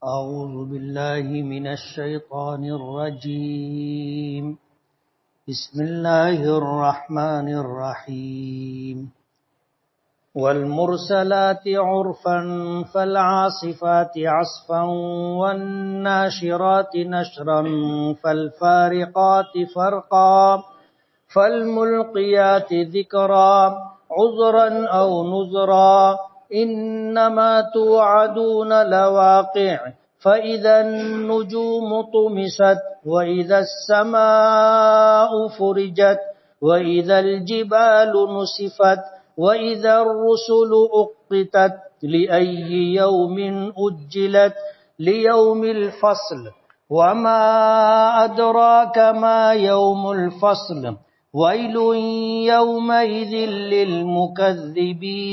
أعوذ بالله من الشيطان الرجيم. بسم الله الرحمن الرحيم. والمرسلات عرفا فالعاصفات عصفا والناشرات نشرا فالفارقات فرقا فالملقيات ذكرا عذرا أو نذرا إنما توعدون لواقع فإذا النجوم طمست وإذا السماء فرجت وإذا الجبال نسفت وإذا الرسل أقتت لأي يوم أجلت ليوم الفصل وما أدراك ما يوم الفصل ويل يومئذ للمكذبين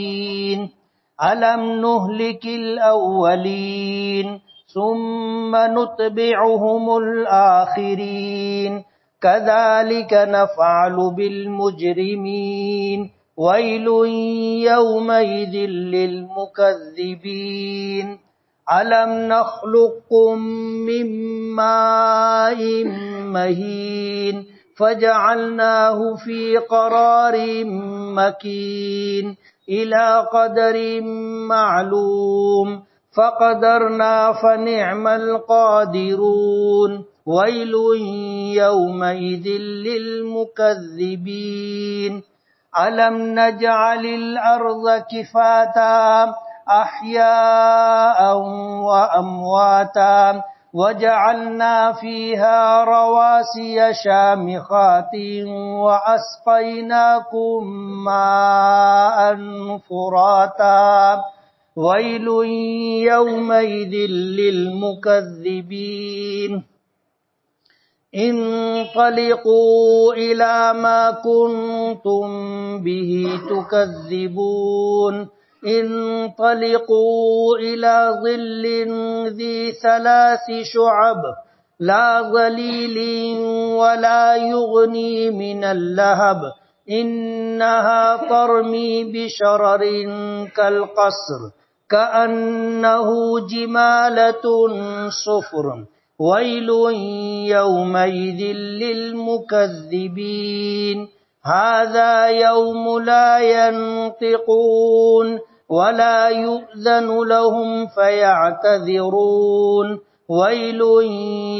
ألم نهلك الأولين ثم نتبعهم الآخرين كذلك نفعل بالمجرمين ويل يومئذ للمكذبين ألم نخلقكم من ماء مهين فجعلناه في قرار مكين إلى قدر معلوم فقدرنا فنعم القادرون ويل يومئذ للمكذبين ألم نجعل الأرض كفاتا أحياء وأمواتا وجعلنا فيها رواسي شامخات وأسقيناكم ماء فراتا ويل يومئذ للمكذبين انطلقوا إلى ما كنتم به تكذبون انطلقوا إلى ظل ذي 3 شعب لا ظليل ولا يغني من اللهب إنها ترمي بشرر كالقصر كأنه جمالة صفر ويل يومئذ للمكذبين هذا يوم لا ينطقون ولا يؤذن لهم فيعتذرون ويل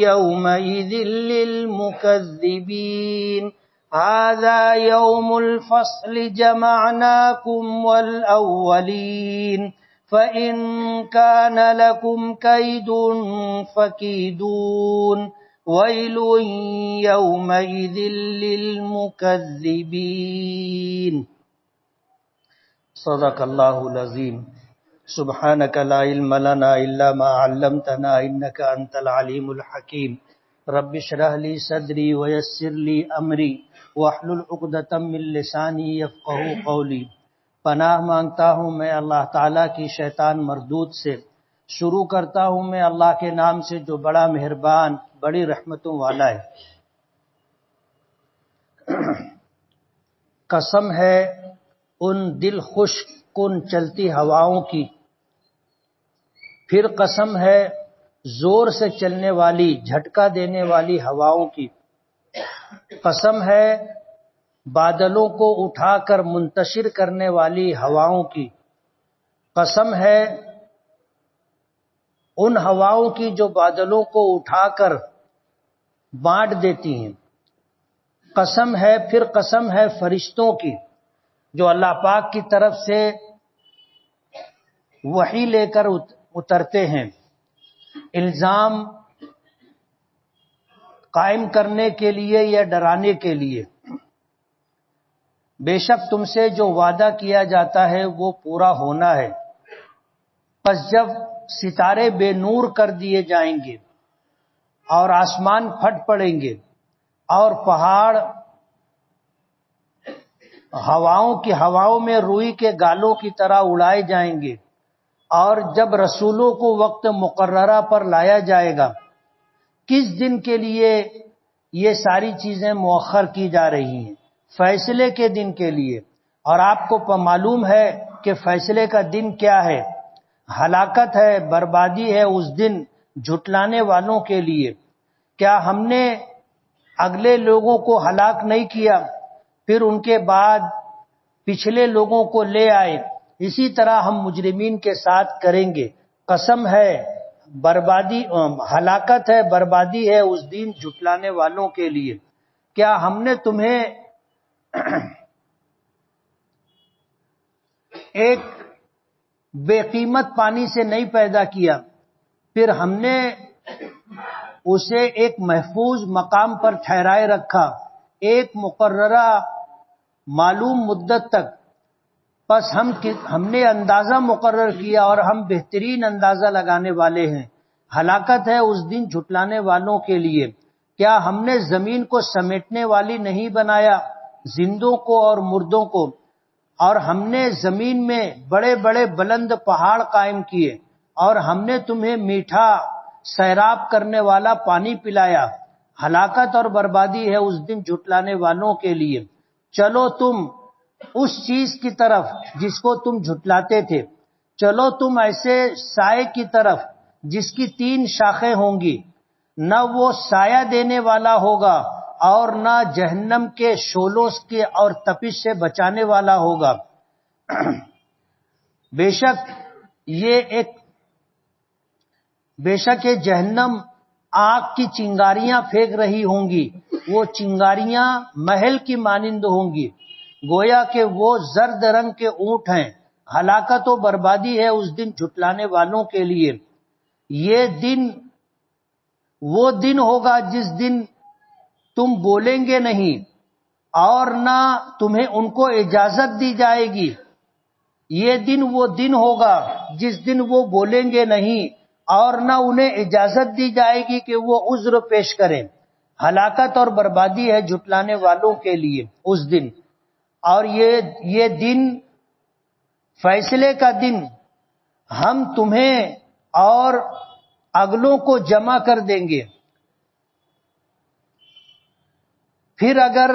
يومئذ للمكذبين هذا يوم الفصل جمعناكم والأولين فإن كان لكم كيد فكيدون ويل يومئذ للمكذبين. صدق اللہ العظیم. سبحانک لا علم لنا الا ما علمتنا انک انت العلیم الحکیم. رب اشرح لی صدری ویسر لی امری واحلل عقدۃ من لسانی یفقہوا قولی. پناہ مانگتا ہوں میں اللہ تعالیٰ کی شیطان مردود سے. شروع کرتا ہوں میں اللہ کے نام سے جو بڑا مہربان بڑی رحمتوں والا ہے. قسم ہے ان دل خوش کن چلتی ہواؤں کی، پھر قسم ہے زور سے چلنے والی جھٹکا دینے والی ہواؤں کی. قسم ہے بادلوں کو اٹھا کر منتشر کرنے والی ہواؤں کی. قسم ہے ان ہواؤں کی جو بادلوں کو اٹھا کر بانٹ دیتی ہیں. قسم ہے پھر قسم ہے فرشتوں کی جو اللہ پاک کی طرف سے وحی لے کر اترتے ہیں الزام قائم کرنے کے لیے یا ڈرانے کے لیے. بے شک تم سے جو وعدہ کیا جاتا ہے وہ پورا ہونا ہے. پس جب ستارے بے نور کر دیے جائیں گے اور آسمان پھٹ پڑیں گے اور پہاڑ ہواؤں میں روئی کے گالوں کی طرح اڑائے جائیں گے، اور جب رسولوں کو وقت مقررہ پر لایا جائے گا. کس دن کے لیے یہ ساری چیزیں مؤخر کی جا رہی ہیں؟ فیصلے کے دن کے لیے. اور آپ کو معلوم ہے کہ فیصلے کا دن کیا ہے. ہلاکت ہے، بربادی ہے اس دن جھٹلانے والوں کے لیے، کیا ہم نے اگلے لوگوں کو ہلاک نہیں کیا، پھر ان کے بعد پچھلے لوگوں کو لے آئے، اسی طرح ہم مجرمین کے ساتھ کریں گے۔ قسم ہے بربادی، ہلاکت ہے، بربادی ہے اس دن جھٹلانے والوں کے لیے۔ کیا ہم نے تمہیں ایک بے قیمت پانی سے نہیں پیدا کیا، پھر ہم نے اسے ایک محفوظ مقام پر ٹھہرائے رکھا ایک مقررہ معلوم مدت تک، پس ہم نے اندازہ مقرر کیا اور ہم بہترین اندازہ لگانے والے ہیں۔ ہلاکت ہے اس دن جھٹلانے والوں کے لیے۔ کیا ہم نے زمین کو سمیٹنے والی نہیں بنایا، زندوں کو اور مردوں کو، اور ہم نے زمین میں بڑے بڑے بلند پہاڑ قائم کیے، اور ہم نے تمہیں میٹھا سیراب کرنے والا پانی پلایا۔ ہلاکت اور بربادی ہے اس دن جھٹلانے والوں کے لیے۔ چلو تم اس چیز کی طرف جس کو تم جھٹلاتے تھے، چلو تم ایسے سائے کی طرف جس کی 3 شاخیں ہوں گی، نہ وہ سایہ دینے والا ہوگا اور نہ جہنم کے شعلوں کے اور تپش سے بچانے والا ہوگا۔ بے شک یہ جہنم آگ کی چنگاریاں پھینک رہی ہوں گی، وہ چنگاریاں محل کی مانند ہوں گی، گویا کہ وہ زرد رنگ کے اونٹ ہیں۔ ہلاکت و بربادی ہے اس دن جھٹلانے والوں کے لیے۔ یہ دن وہ دن ہوگا جس دن تم بولیں گے نہیں اور نہ تمہیں ان کو اجازت دی جائے گی۔ یہ دن وہ دن ہوگا جس دن وہ بولیں گے نہیں اور نہ انہیں اجازت دی جائے گی کہ وہ عذر پیش کریں۔ ہلاکت اور بربادی ہے جھٹلانے والوں کے لیے اس دن۔ اور یہ دن، فیصلے کا دن، ہم تمہیں اور اگلوں کو جمع کر دیں گے۔ پھر اگر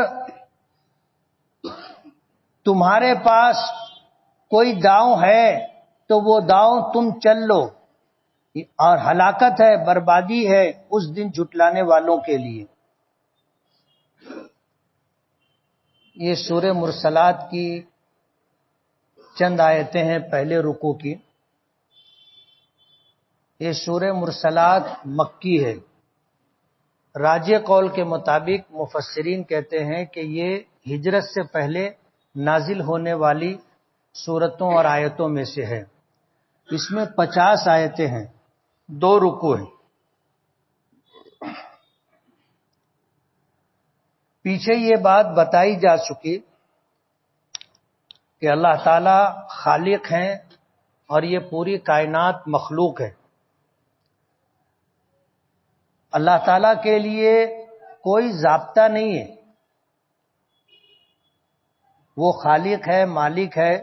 تمہارے پاس کوئی داؤں ہے تو وہ داؤں تم چل لو، اور ہلاکت ہے، بربادی ہے اس دن جھٹلانے والوں کے لیے۔ یہ سورہ مرسلات کی چند آیتیں ہیں پہلے رکوع کی۔ یہ سورہ مرسلات مکی ہے۔ راجح قول کے مطابق مفسرین کہتے ہیں کہ یہ ہجرت سے پہلے نازل ہونے والی سورتوں اور آیتوں میں سے ہے۔ اس میں 50 آیتیں ہیں، 2 رکوع ہیں۔ پیچھے یہ بات بتائی جا چکی کہ اللہ تعالی خالق ہیں اور یہ پوری کائنات مخلوق ہے۔ اللہ تعالیٰ کے لیے کوئی ضابطہ نہیں ہے، وہ خالق ہے، مالک ہے،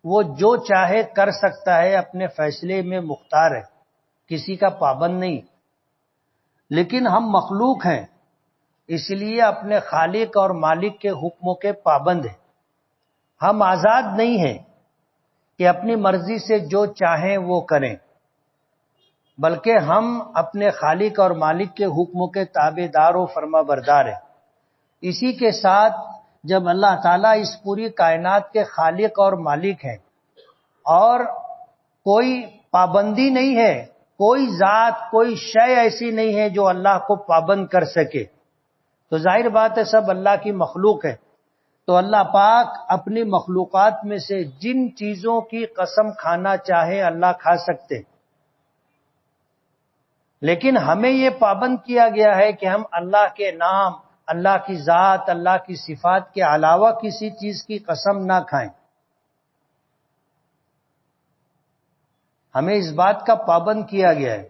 وہ جو چاہے کر سکتا ہے، اپنے فیصلے میں مختار ہے، کسی کا پابند نہیں۔ لیکن ہم مخلوق ہیں، اس لیے اپنے خالق اور مالک کے حکموں کے پابند ہیں۔ ہم آزاد نہیں ہیں کہ اپنی مرضی سے جو چاہیں وہ کریں، بلکہ ہم اپنے خالق اور مالک کے حکموں کے تابع دار و فرما بردار ہیں۔ اسی کے ساتھ جب اللہ تعالیٰ اس پوری کائنات کے خالق اور مالک ہیں اور کوئی پابندی نہیں ہے، کوئی ذات، کوئی شے ایسی نہیں ہے جو اللہ کو پابند کر سکے، تو ظاہر بات ہے سب اللہ کی مخلوق ہے۔ تو اللہ پاک اپنی مخلوقات میں سے جن چیزوں کی قسم کھانا چاہے اللہ کھا سکتے، لیکن ہمیں یہ پابند کیا گیا ہے کہ ہم اللہ کے نام، اللہ کی ذات، اللہ کی صفات کے علاوہ کسی چیز کی قسم نہ کھائیں۔ ہمیں اس بات کا پابند کیا گیا ہے۔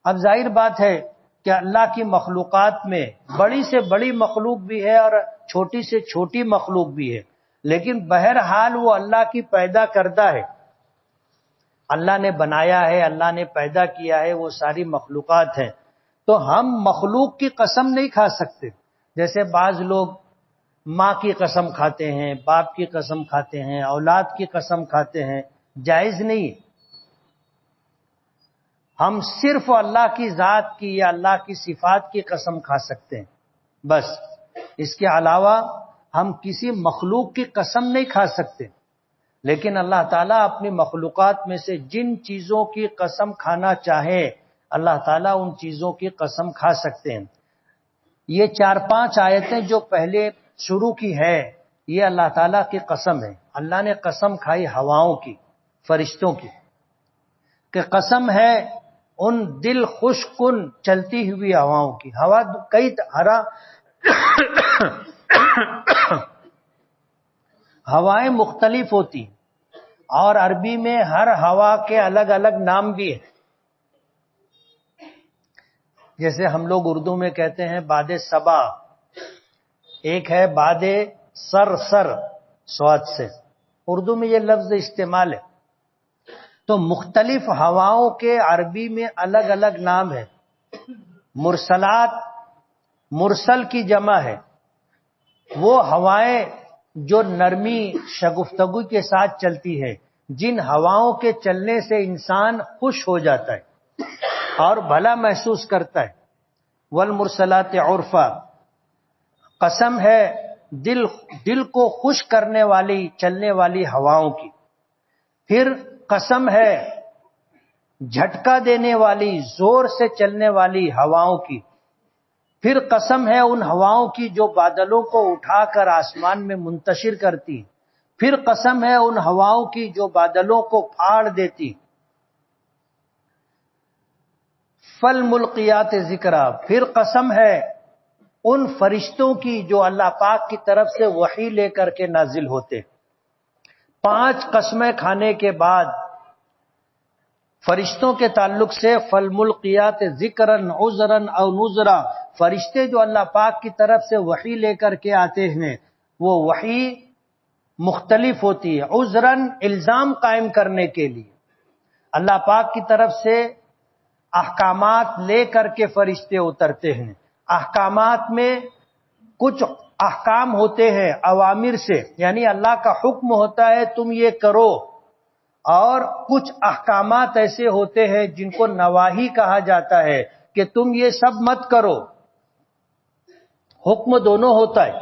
اب ظاہر بات ہے کہ اللہ کی مخلوقات میں بڑی سے بڑی مخلوق بھی ہے اور چھوٹی سے چھوٹی مخلوق بھی ہے، لیکن بہرحال وہ اللہ کی پیدا کردہ ہے، اللہ نے بنایا ہے، اللہ نے پیدا کیا ہے، وہ ساری مخلوقات ہیں۔ تو ہم مخلوق کی قسم نہیں کھا سکتے، جیسے بعض لوگ ماں کی قسم کھاتے ہیں، باپ کی قسم کھاتے ہیں، اولاد کی قسم کھاتے ہیں، جائز نہیں۔ ہم صرف اللہ کی ذات کی یا اللہ کی صفات کی قسم کھا سکتے ہیں، بس اس کے علاوہ ہم کسی مخلوق کی قسم نہیں کھا سکتے۔ لیکن اللہ تعالیٰ اپنی مخلوقات میں سے جن چیزوں کی قسم کھانا چاہے اللہ تعالیٰ ان چیزوں کی قسم کھا سکتے ہیں۔ یہ 4-5 آیتیں جو پہلے شروع کی ہے یہ اللہ تعالیٰ کی قسم ہے۔ اللہ نے قسم کھائی ہواؤں کی، فرشتوں کی، کہ قسم ہے ان دل خوش کن چلتی ہوئی ہواؤں کی۔ ہوا کئی ہوائیں مختلف ہوتی اور عربی میں ہر ہوا کے الگ الگ نام بھی ہیں۔ جیسے ہم لوگ اردو میں کہتے ہیں باد صبا، ایک ہے باد سر سواد سے، اردو میں یہ لفظ استعمال ہے۔ تو مختلف ہواؤں کے عربی میں الگ الگ نام ہے۔ مرسلات، مرسل کی جمع ہے، وہ ہوائیں جو نرمی شگفتگو کے ساتھ چلتی ہے، جن ہواؤں کے چلنے سے انسان خوش ہو جاتا ہے اور بھلا محسوس کرتا ہے۔ والمرسلات عرفا، قسم ہے دل کو خوش کرنے والی چلنے والی ہواؤں کی۔ پھر قسم ہے جھٹکا دینے والی زور سے چلنے والی ہواؤں کی۔ پھر قسم ہے ان ہواؤں کی جو بادلوں کو اٹھا کر آسمان میں منتشر کرتی۔ پھر قسم ہے ان ہواؤں کی جو بادلوں کو پھاڑ دیتی۔ فالملقیات ذکرا، پھر قسم ہے ان فرشتوں کی جو اللہ پاک کی طرف سے وحی لے کر کے نازل ہوتے۔ 5 قسمیں کھانے کے بعد فرشتوں کے تعلق سے فالملقیات ذکرن عذرن او نذرا، فرشتے جو اللہ پاک کی طرف سے وحی لے کر کے آتے ہیں وہ وحی مختلف ہوتی ہے۔ عذرن الزام قائم کرنے کے لیے اللہ پاک کی طرف سے احکامات لے کر کے فرشتے اترتے ہیں۔ احکامات میں کچھ احکام ہوتے ہیں اوامر سے، یعنی اللہ کا حکم ہوتا ہے تم یہ کرو، اور کچھ احکامات ایسے ہوتے ہیں جن کو نواہی کہا جاتا ہے کہ تم یہ سب مت کرو۔ حکم دونوں ہوتا ہے،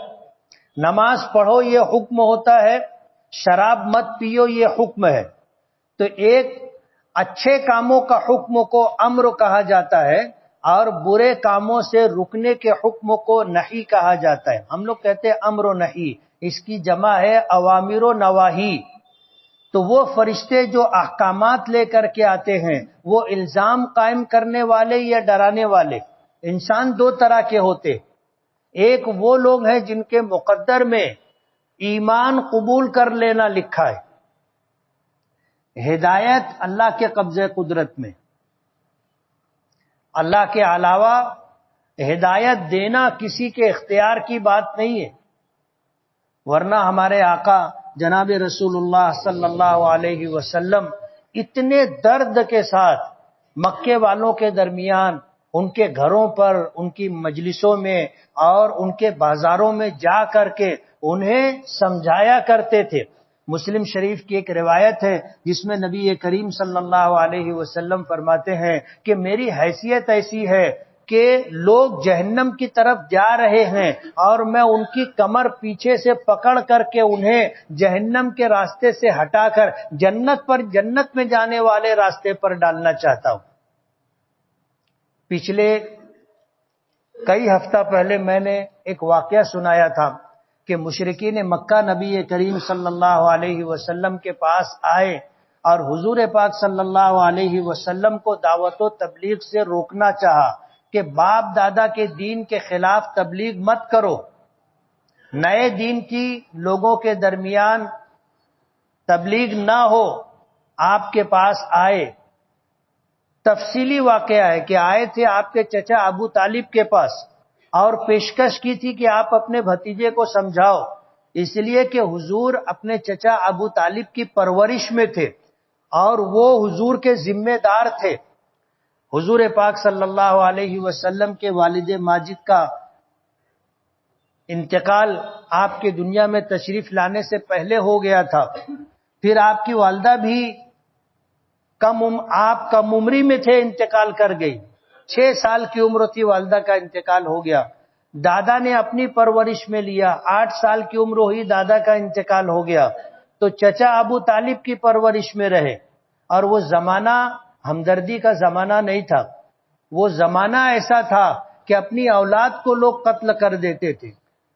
نماز پڑھو یہ حکم ہوتا ہے، شراب مت پیو یہ حکم ہے۔ تو ایک اچھے کاموں کا حکم کو امر کہا جاتا ہے اور برے کاموں سے رکنے کے حکم کو نہی کہا جاتا ہے۔ ہم لوگ کہتے ہیں امر و نہی، اس کی جمع ہے اوامر و نواہی۔ تو وہ فرشتے جو احکامات لے کر کے آتے ہیں وہ الزام قائم کرنے والے یا ڈرانے والے۔ انسان 2 طرح کے ہوتے، ایک وہ لوگ ہیں جن کے مقدر میں ایمان قبول کر لینا لکھا ہے، ہدایت اللہ کے قبضے قدرت میں، اللہ کے علاوہ ہدایت دینا کسی کے اختیار کی بات نہیں ہے۔ ورنہ ہمارے آقا جناب رسول اللہ صلی اللہ علیہ وسلم اتنے درد کے ساتھ مکے والوں کے درمیان ان کے گھروں پر، ان کی مجلسوں میں اور ان کے بازاروں میں جا کر کے انہیں سمجھایا کرتے تھے۔ مسلم شریف کی ایک روایت ہے جس میں نبی کریم صلی اللہ علیہ وسلم فرماتے ہیں کہ میری حیثیت ایسی ہے کہ لوگ جہنم کی طرف جا رہے ہیں اور میں ان کی کمر پیچھے سے پکڑ کر کے انہیں جہنم کے راستے سے ہٹا کر جنت میں جانے والے راستے پر ڈالنا چاہتا ہوں۔ پچھلے کئی ہفتہ پہلے میں نے ایک واقعہ سنایا تھا کہ مشرکین مکہ نبی کریم صلی اللہ علیہ وسلم کے پاس آئے اور حضور پاک صلی اللہ علیہ وسلم کو دعوت و تبلیغ سے روکنا چاہا کہ باپ دادا کے دین کے خلاف تبلیغ مت کرو، نئے دین کی لوگوں کے درمیان تبلیغ نہ ہو۔ آپ کے پاس آئے، تفصیلی واقعہ ہے کہ آئے تھے آپ کے چچا ابو طالب کے پاس اور پیشکش کی تھی کہ آپ اپنے بھتیجے کو سمجھاؤ، اس لیے کہ حضور اپنے چچا ابو طالب کی پرورش میں تھے اور وہ حضور کے ذمہ دار تھے۔ حضور پاک صلی اللہ علیہ وسلم کے والد ماجد کا انتقال آپ کے دنیا میں تشریف لانے سے پہلے ہو گیا تھا، پھر آپ کی والدہ بھی آپ کم عمری میں تھے، انتقال کر گئی. 6 سال کی عمر تھی، والدہ کا انتقال ہو گیا. دادا نے اپنی پرورش میں لیا، 8 سال کی عمر ہوئی، دادا کا انتقال ہو گیا. تو چچا ابو طالب کی پرورش میں رہے. اور وہ زمانہ ہمدردی کا زمانہ نہیں تھا، وہ زمانہ ایسا تھا کہ اپنی اولاد کو لوگ قتل کر دیتے تھے.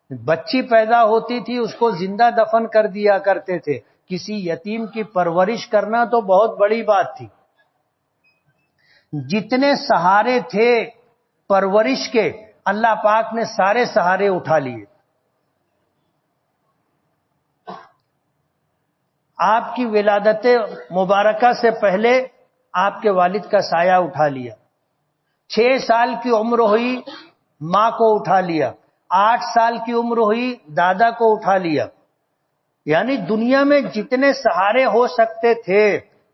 بچی پیدا ہوتی تھی اس کو زندہ دفن کر دیا کرتے تھے. کسی یتیم کی پرورش کرنا تو بہت بڑی بات تھی. جتنے سہارے تھے پرورش کے، اللہ پاک نے سارے سہارے اٹھا لیے. آپ کی ولادت مبارکہ سے پہلے آپ کے والد کا سایہ اٹھا لیا. 6 سال کی عمر ہوئی، ماں کو اٹھا لیا. 8 سال کی عمر ہوئی، دادا کو اٹھا لیا. یعنی دنیا میں جتنے سہارے ہو سکتے تھے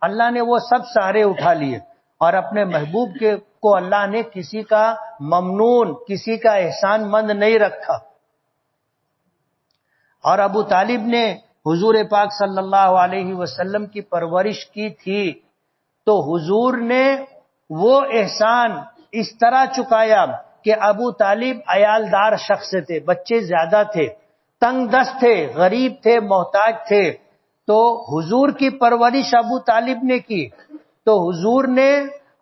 اللہ نے وہ سب سہارے اٹھا لیے. اور اپنے محبوب کو اللہ نے کسی کا ممنون، کسی کا احسان مند نہیں رکھا. اور ابو طالب نے حضور پاک صلی اللہ علیہ وسلم کی پرورش کی تھی، تو حضور نے وہ احسان اس طرح چکایا کہ ابو طالب عیالدار شخص تھے، بچے زیادہ تھے، تنگ دست تھے، غریب تھے، محتاج تھے. تو حضور کی پرورش ابو طالب نے کی. تو حضور نے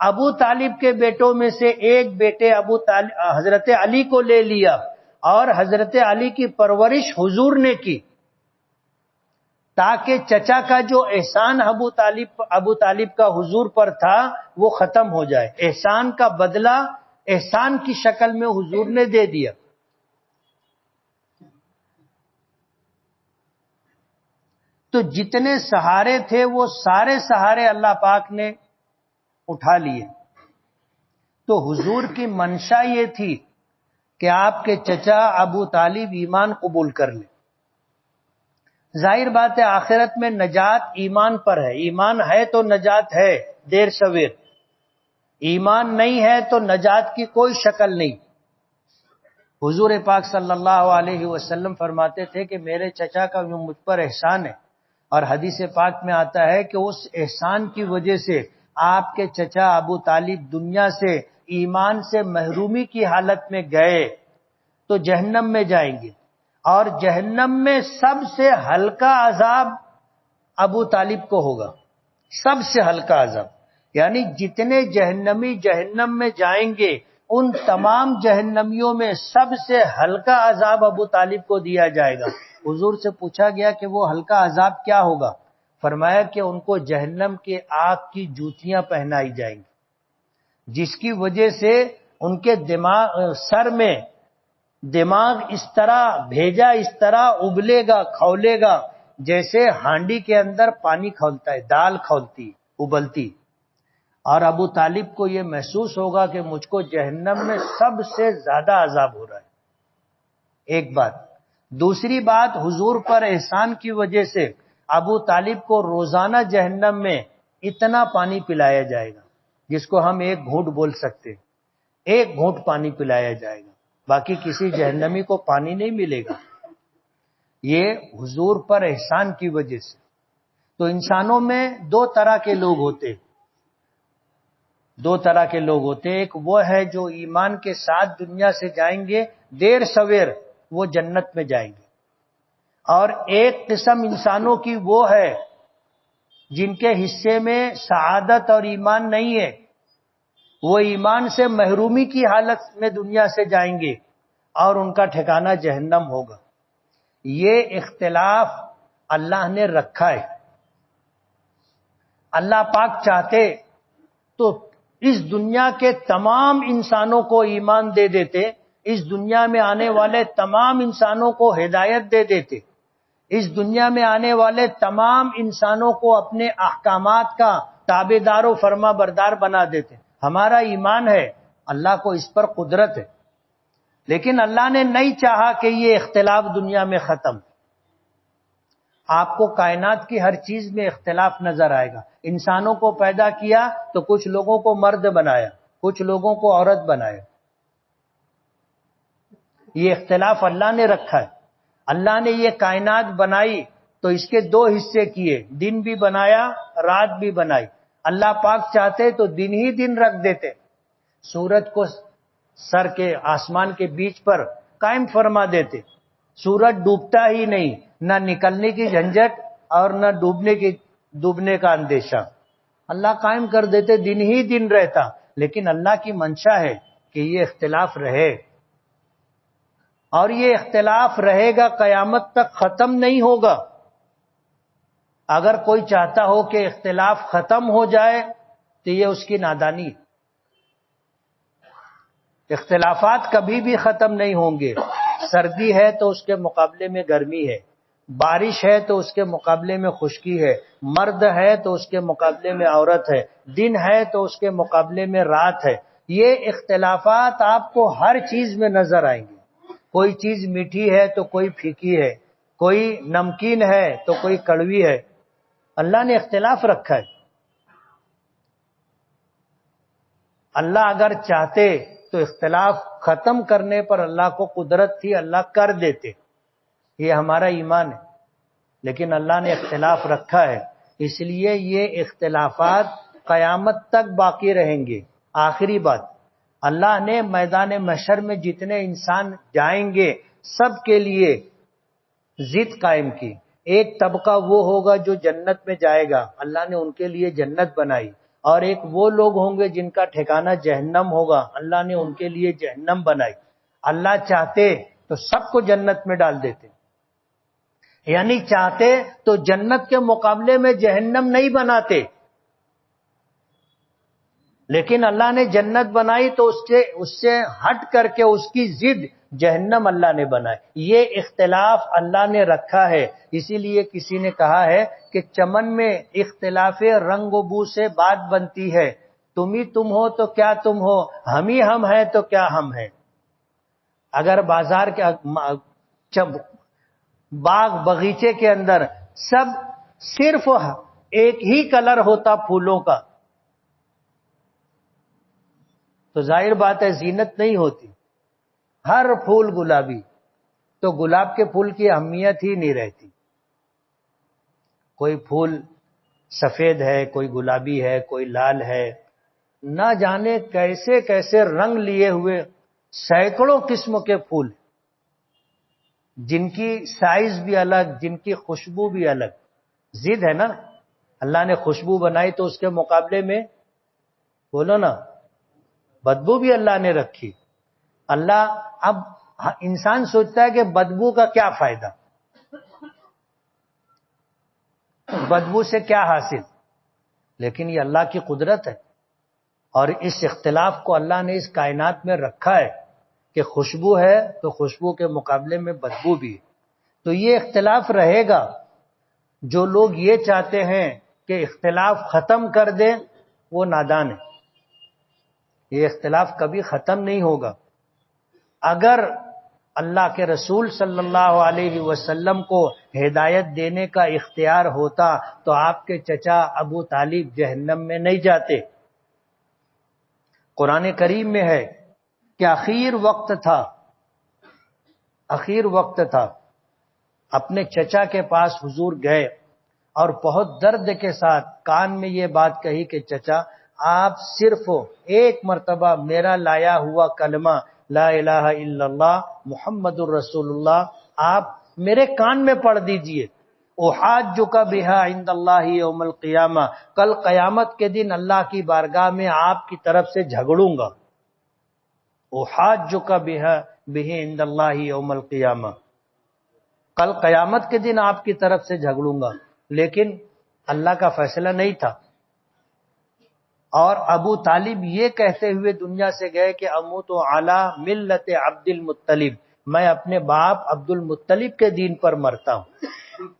ابو طالب کے بیٹوں میں سے ایک بیٹے حضرت علی کو لے لیا اور حضرت علی کی پرورش حضور نے کی، تاکہ چچا کا جو احسان ابو طالب کا حضور پر تھا وہ ختم ہو جائے. احسان کا بدلہ احسان کی شکل میں حضور نے دے دیا. تو جتنے سہارے تھے وہ سارے سہارے اللہ پاک نے اٹھا لیے. تو حضور کی منشا یہ تھی کہ آپ کے چچا ابو طالب ایمان قبول کر لیں. ظاہر بات ہے آخرت میں نجات ایمان پر ہے. ایمان ہے تو نجات ہے دیر سویر، ایمان نہیں ہے تو نجات کی کوئی شکل نہیں. حضور پاک صلی اللہ علیہ وسلم فرماتے تھے کہ میرے چچا کا جو مجھ پر احسان ہے، اور حدیث پاک میں آتا ہے کہ اس احسان کی وجہ سے آپ کے چچا ابو طالب دنیا سے ایمان سے محرومی کی حالت میں گئے تو جہنم میں جائیں گے. اور جہنم میں سب سے ہلکا عذاب ابو طالب کو ہوگا، سب سے ہلکا عذاب. یعنی جتنے جہنمی جہنم میں جائیں گے ان تمام جہنمیوں میں سب سے ہلکا عذاب ابو طالب کو دیا جائے گا. حضور سے پوچھا گیا کہ وہ ہلکا عذاب کیا ہوگا؟ فرمایا کہ ان کو جہنم کے آگ کی جوتیاں پہنائی جائیں گی، جس کی وجہ سے ان کے سر میں دماغ اس طرح بھیجا، اس طرح ابلے گا، کھولے گا، جیسے ہانڈی کے اندر پانی کھولتا ہے، دال کھولتی، ابلتی. اور ابو طالب کو یہ محسوس ہوگا کہ مجھ کو جہنم میں سب سے زیادہ عذاب ہو رہا ہے. ایک بات. دوسری بات، حضور پر احسان کی وجہ سے ابو طالب کو روزانہ جہنم میں اتنا پانی پلایا جائے گا جس کو ہم ایک گھونٹ بول سکتے، ایک گھونٹ پانی پلایا جائے گا. باقی کسی جہنمی کو پانی نہیں ملے گا. یہ حضور پر احسان کی وجہ سے. تو انسانوں میں دو طرح کے لوگ ہوتے، دو طرح کے لوگ ہوتے. ایک وہ ہے جو ایمان کے ساتھ دنیا سے جائیں گے، دیر سویر وہ جنت میں جائیں گے. اور ایک قسم انسانوں کی وہ ہے جن کے حصے میں سعادت اور ایمان نہیں ہے، وہ ایمان سے محرومی کی حالت میں دنیا سے جائیں گے اور ان کا ٹھکانہ جہنم ہوگا. یہ اختلاف اللہ نے رکھا ہے. اللہ پاک چاہتے تو اس دنیا کے تمام انسانوں کو ایمان دے دیتے، اس دنیا میں آنے والے تمام انسانوں کو ہدایت دے دیتے، اس دنیا میں آنے والے تمام انسانوں کو اپنے احکامات کا تابعدار و فرما بردار بنا دیتے. ہمارا ایمان ہے، اللہ کو اس پر قدرت ہے، لیکن اللہ نے نہیں چاہا کہ یہ اختلاف دنیا میں ختم. آپ کو کائنات کی ہر چیز میں اختلاف نظر آئے گا. انسانوں کو پیدا کیا تو کچھ لوگوں کو مرد بنایا، کچھ لوگوں کو عورت بنایا. یہ اختلاف اللہ نے رکھا ہے. اللہ نے یہ کائنات بنائی تو اس کے دو حصے کیے، دن بھی بنایا، رات بھی بنائی. اللہ پاک چاہتے تو دن ہی دن رکھ دیتے، سورج کو سر کے آسمان کے بیچ پر قائم فرما دیتے، سورج ڈوبتا ہی نہیں، نہ نکلنے کی جھنجھٹ اور نہ ڈوبنے کا اندیشہ، اللہ قائم کر دیتے، دن ہی دن رہتا۔ لیکن اللہ کی منشا ہے کہ یہ اختلاف رہے، اور یہ اختلاف رہے گا، قیامت تک ختم نہیں ہوگا۔ اگر کوئی چاہتا ہو کہ اختلاف ختم ہو جائے تو یہ اس کی نادانی، اختلافات کبھی بھی ختم نہیں ہوں گے۔ سردی ہے تو اس کے مقابلے میں گرمی ہے، بارش ہے تو اس کے مقابلے میں خشکی ہے، مرد ہے تو اس کے مقابلے میں عورت ہے، دن ہے تو اس کے مقابلے میں رات ہے۔ یہ اختلافات آپ کو ہر چیز میں نظر آئیں گے، کوئی چیز میٹھی ہے تو کوئی پھیکی ہے، کوئی نمکین ہے تو کوئی کڑوی ہے، اللہ نے اختلاف رکھا ہے۔ اللہ اگر چاہتے تو اختلاف ختم کرنے پر اللہ کو قدرت تھی، اللہ کر دیتے، یہ ہمارا ایمان ہے، لیکن اللہ نے اختلاف رکھا ہے، اس لیے یہ اختلافات قیامت تک باقی رہیں گے۔ آخری بات، اللہ نے میدان محشر میں جتنے انسان جائیں گے سب کے لیے ضد قائم کی۔ ایک طبقہ وہ ہوگا جو جنت میں جائے گا، اللہ نے ان کے لیے جنت بنائی، اور ایک وہ لوگ ہوں گے جن کا ٹھکانہ جہنم ہوگا، اللہ نے ان کے لیے جہنم بنائی۔ اللہ چاہتے تو سب کو جنت میں ڈال دیتے، یعنی چاہتے تو جنت کے مقابلے میں جہنم نہیں بناتے، لیکن اللہ نے جنت بنائی تو اس سے ہٹ کر کے اس کی ضد جہنم اللہ نے بنائی۔ یہ اختلاف اللہ نے رکھا ہے، اسی لیے کسی نے کہا ہے کہ چمن میں اختلاف رنگ و بو سے بات بنتی ہے، تم ہی تم ہو تو کیا تم ہو، ہم ہی ہم ہیں تو کیا ہم ہیں۔ اگر بازار کے باغ بغیچے کے اندر سب صرف ایک ہی کلر ہوتا پھولوں کا تو ظاہر بات ہے زینت نہیں ہوتی، ہر پھول گلابی تو گلاب کے پھول کی اہمیت ہی نہیں رہتی۔ کوئی پھول سفید ہے، کوئی گلابی ہے، کوئی لال ہے، نہ جانے کیسے کیسے رنگ لیے ہوئے سینکڑوں قسم کے پھول، جن کی سائز بھی الگ، جن کی خوشبو بھی الگ۔ ضد ہے نا، اللہ نے خوشبو بنائی تو اس کے مقابلے میں بولو نا بدبو بھی اللہ نے رکھی۔ اللہ اب انسان سوچتا ہے کہ بدبو کا کیا فائدہ، بدبو سے کیا حاصل، لیکن یہ اللہ کی قدرت ہے، اور اس اختلاف کو اللہ نے اس کائنات میں رکھا ہے کہ خوشبو ہے تو خوشبو کے مقابلے میں بدبو بھی ہے۔ تو یہ اختلاف رہے گا۔ جو لوگ یہ چاہتے ہیں کہ اختلاف ختم کر دیں وہ نادان ہے، یہ اختلاف کبھی ختم نہیں ہوگا۔ اگر اللہ کے رسول صلی اللہ علیہ وسلم کو ہدایت دینے کا اختیار ہوتا تو آپ کے چچا ابو طالب جہنم میں نہیں جاتے۔ قرآن کریم میں ہے کہ اخیر وقت تھا، اپنے چچا کے پاس حضور گئے اور بہت درد کے ساتھ کان میں یہ بات کہی کہ چچا آپ صرف ایک مرتبہ میرا لایا ہوا کلمہ لا الہ الا اللہ محمد الرسول اللہ آپ میرے کان میں پڑھ دیجئے، احاجک بہا عند اللہ یوم القیامہ، کل قیامت کے دن اللہ کی بارگاہ میں آپ کی طرف سے جھگڑوں گا، احاجک بہا عند اللہ یوم القیامہ، کل قیامت کے دن آپ کی طرف سے جھگڑوں گا۔ لیکن اللہ کا فیصلہ نہیں تھا، اور ابو طالب یہ کہتے ہوئے دنیا سے گئے کہ اموت علی ملت عبد المطلب، میں اپنے باپ عبد المطلب کے دین پر مرتا ہوں۔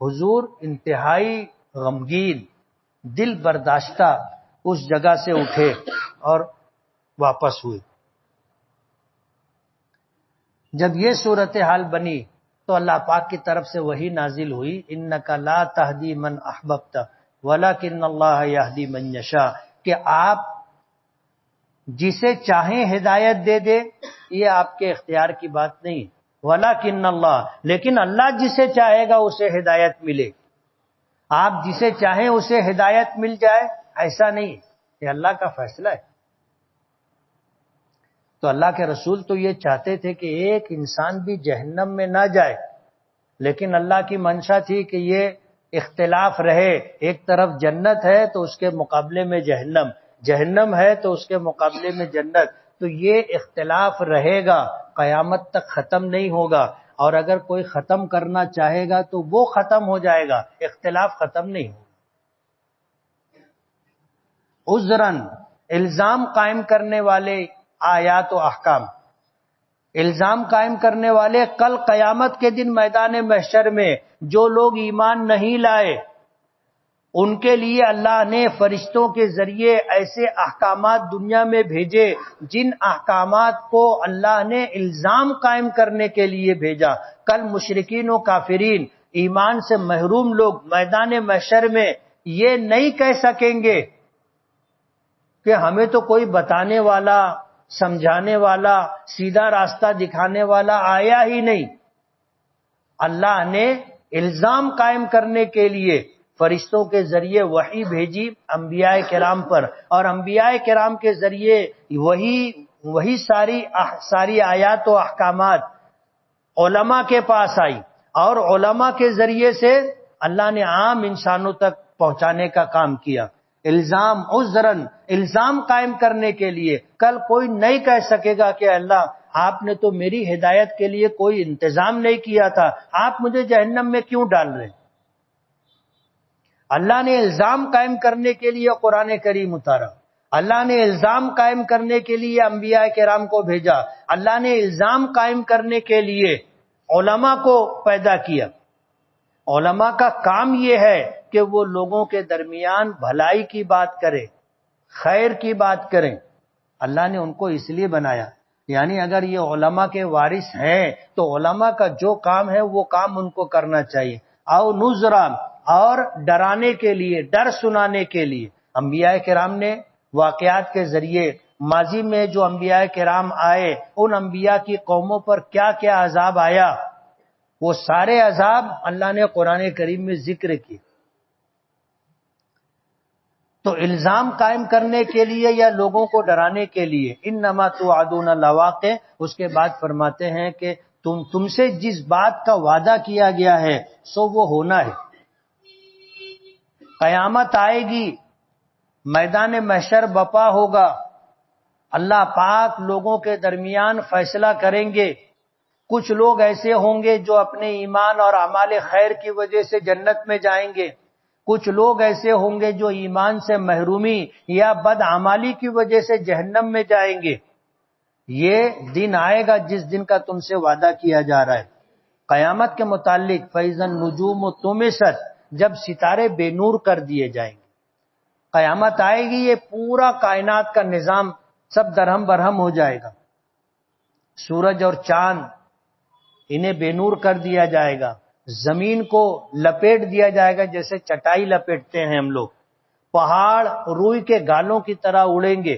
حضور انتہائی غمگین، دل برداشتہ اس جگہ سے اٹھے اور واپس ہوئے۔ جب یہ صورتحال بنی تو اللہ پاک کی طرف سے وحی نازل ہوئی، انک لا تہدی من احببت ولکن اللہ یہدی من یشاء، کہ آپ جسے چاہیں ہدایت دے دے، یہ آپ کے اختیار کی بات نہیں، ولکن اللہ، لیکن اللہ جسے چاہے گا اسے ہدایت ملے، آپ جسے چاہیں اسے ہدایت مل جائے، ایسا نہیں، یہ اللہ کا فیصلہ ہے۔ تو اللہ کے رسول تو یہ چاہتے تھے کہ ایک انسان بھی جہنم میں نہ جائے، لیکن اللہ کی منشا تھی کہ یہ اختلاف رہے، ایک طرف جنت ہے تو اس کے مقابلے میں جہنم، جہنم ہے تو اس کے مقابلے میں جنت، تو یہ اختلاف رہے گا، قیامت تک ختم نہیں ہوگا، اور اگر کوئی ختم کرنا چاہے گا تو وہ ختم ہو جائے گا، اختلاف ختم نہیں ہوگا۔ عذراً الزام قائم کرنے والے آیات و احکام، الزام قائم کرنے والے کل قیامت کے دن میدان محشر میں جو لوگ ایمان نہیں لائے ان کے لیے اللہ نے فرشتوں کے ذریعے ایسے احکامات دنیا میں بھیجے جن احکامات کو اللہ نے الزام قائم کرنے کے لیے بھیجا۔ کل مشرکین و کافرین، ایمان سے محروم لوگ میدان محشر میں یہ نہیں کہہ سکیں گے کہ ہمیں تو کوئی بتانے والا، سمجھانے والا، سیدھا راستہ دکھانے والا آیا ہی نہیں۔ اللہ نے الزام قائم کرنے کے لیے فرشتوں کے ذریعے وحی بھیجی انبیاء کرام پر، اور انبیاء کرام کے ذریعے وہی ساری آیات و احکامات علماء کے پاس آئی، اور علماء کے ذریعے سے اللہ نے عام انسانوں تک پہنچانے کا کام کیا۔ الزام عذراً، الزام قائم کرنے کے لیے کل کوئی نہیں کہہ سکے گا کہ اللہ آپ نے تو میری ہدایت کے لیے کوئی انتظام نہیں کیا تھا، آپ مجھے جہنم میں کیوں ڈال رہے ہیں؟ اللہ نے الزام قائم کرنے کے لیے قرآن کریم اتارا، اللہ نے الزام قائم کرنے کے لیے انبیاء کرام کو بھیجا، اللہ نے الزام قائم کرنے کے لیے علماء کو پیدا کیا۔ علماء کا کام یہ ہے کہ وہ لوگوں کے درمیان بھلائی کی بات کرے، خیر کی بات کریں۔ اللہ نے ان کو اس لیے بنایا، یعنی اگر یہ علماء کے وارث ہیں تو علماء کا جو کام ہے وہ کام ان کو کرنا چاہیے۔ او نذرا، اور ڈرانے کے لیے، ڈر سنانے کے لیے۔ انبیاء کرام نے واقعات کے ذریعے ماضی میں جو انبیاء کرام آئے ان انبیاء کی قوموں پر کیا کیا عذاب آیا، وہ سارے عذاب اللہ نے قرآن کریم میں ذکر کیے۔ تو الزام قائم کرنے کے لیے یا لوگوں کو ڈرانے کے لیے انما توعدون لواقع، اس کے بعد فرماتے ہیں کہ تم سے جس بات کا وعدہ کیا گیا ہے سو وہ ہونا ہے۔ قیامت آئے گی، میدان محشر بپا ہوگا، اللہ پاک لوگوں کے درمیان فیصلہ کریں گے۔ کچھ لوگ ایسے ہوں گے جو اپنے ایمان اور اعمال خیر کی وجہ سے جنت میں جائیں گے، کچھ لوگ ایسے ہوں گے جو ایمان سے محرومی یا بدعمالی کی وجہ سے جہنم میں جائیں گے۔ یہ دن آئے گا جس دن کا تم سے وعدہ کیا جا رہا ہے۔ قیامت کے متعلق فَإِذَا النُّجُومُ طُمِسَتْ، جب ستارے بے نور کر دیے جائیں گے۔ قیامت آئے گی، یہ پورا کائنات کا نظام سب درہم برہم ہو جائے گا، سورج اور چاند انہیں بے نور کر دیا جائے گا، زمین کو لپیٹ دیا جائے گا جیسے چٹائی لپیٹتے ہیں ہم لوگ، پہاڑ روئی کے گالوں کی طرح اڑیں گے۔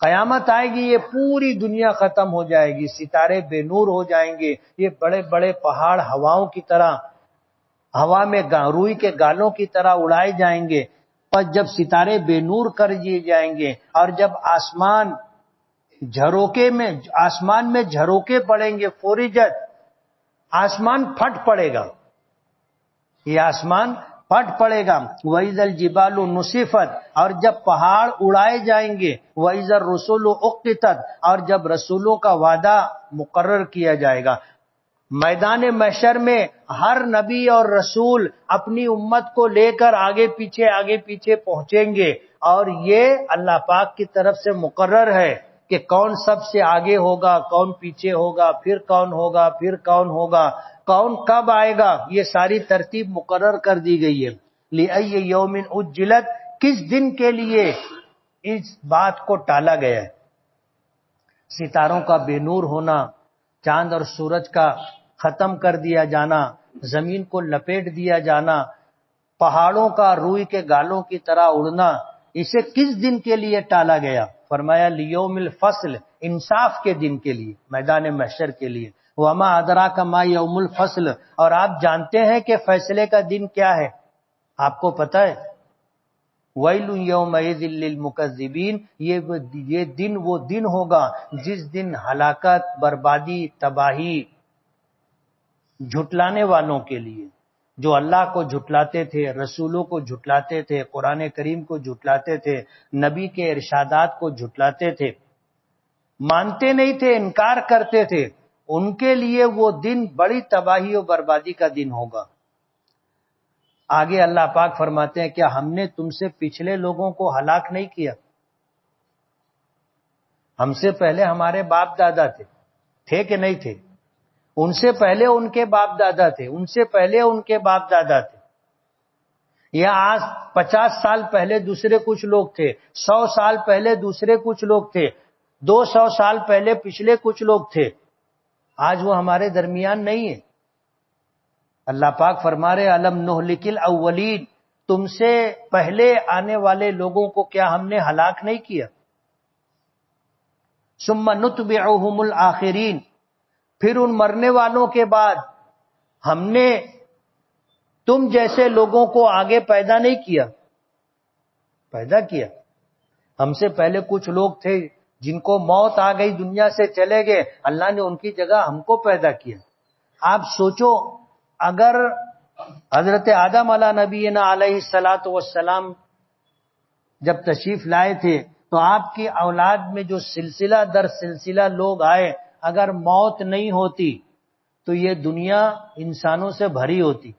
قیامت آئے گی، یہ پوری دنیا ختم ہو جائے گی، ستارے بے نور ہو جائیں گے، یہ بڑے بڑے پہاڑ ہواؤں کی طرح، ہوا میں روئی کے گالوں کی طرح اڑائے جائیں گے۔ پر جب ستارے بے نور کر دیے جائیں گے اور جب آسمان میں جھروکے پڑیں گے، فورجت، آسمان پھٹ پڑے گا، یہ آسمان پھٹ پڑے گا۔ وَإِذَا الْجِبَالُ نُسِفَتْ، اور جب پہاڑ اڑائے جائیں گے۔ وَإِذَا الرُّسُلُ اُقِّتَتْ، اور جب رسولوں کا وعدہ مقرر کیا جائے گا۔ میدان محشر میں ہر نبی اور رسول اپنی امت کو لے کر آگے پیچھے پہنچیں گے، اور یہ اللہ پاک کی طرف سے مقرر ہے کہ کون سب سے آگے ہوگا، کون پیچھے ہوگا، پھر کون ہوگا، پھر کون ہوگا، کون کب آئے گا، یہ ساری ترتیب مقرر کر دی گئی ہے۔ لِأَيِّ يَوْمٍ أُجِّلَتْ، کس دن کے لیے اس بات کو ٹالا گیا ہے۔ ستاروں کا بے نور ہونا، چاند اور سورج کا ختم کر دیا جانا، زمین کو لپیٹ دیا جانا، پہاڑوں کا روئی کے گالوں کی طرح اڑنا، اسے کس دن کے لیے ٹالا گیا؟ فرمایا لیوم الفصل، انصاف کے دن کے لیے، میدان محشر کے لیے۔ وما ادراک ما یوم الفصل، اور آپ جانتے ہیں کہ فیصلے کا دن کیا ہے؟ آپ کو پتہ ہے وَيْلٌ يَوْمَئِذٍ لِّلْمُكَذِّبِينَ، یہ دن وہ دن ہوگا جس دن ہلاکت، بربادی، تباہی جھٹلانے والوں کے لیے، جو اللہ کو جھٹلاتے تھے، رسولوں کو جھٹلاتے تھے، قرآن کریم کو جھٹلاتے تھے، نبی کے ارشادات کو جھٹلاتے تھے، مانتے نہیں تھے، انکار کرتے تھے، ان کے لیے وہ دن بڑی تباہی اور بربادی کا دن ہوگا۔ آگے اللہ پاک فرماتے ہیں کیا ہم نے تم سے پچھلے لوگوں کو ہلاک نہیں کیا؟ ہم سے پہلے ہمارے باپ دادا تھے کہ نہیں تھے؟ ان سے پہلے ان کے باپ دادا تھے، ان سے پہلے ان کے باپ دادا تھے، یا آج 50 سال پہلے دوسرے کچھ لوگ تھے، 100 سال پہلے دوسرے کچھ لوگ تھے، 200 سال پہلے پچھلے کچھ لوگ تھے، آج وہ ہمارے درمیان نہیں ہے۔ اللہ پاک فرما رہے الم نہلک الاولین، تم سے پہلے آنے والے لوگوں کو کیا ہم نے ہلاک نہیں کیا؟ ثم نتبعہم الآخرین، پھر ان مرنے والوں کے بعد ہم نے تم جیسے لوگوں کو آگے پیدا نہیں کیا؟ پیدا کیا۔ ہم سے پہلے کچھ لوگ تھے جن کو موت آ گئی، دنیا سے چلے گئے، اللہ نے ان کی جگہ ہم کو پیدا کیا۔ آپ سوچو اگر حضرت آدم علیہ نبینا علیہ الصلاۃ والسلام جب تشریف لائے تھے تو آپ کی اولاد میں جو سلسلہ در سلسلہ لوگ آئے، اگر موت نہیں ہوتی تو یہ دنیا انسانوں سے بھری ہوتی،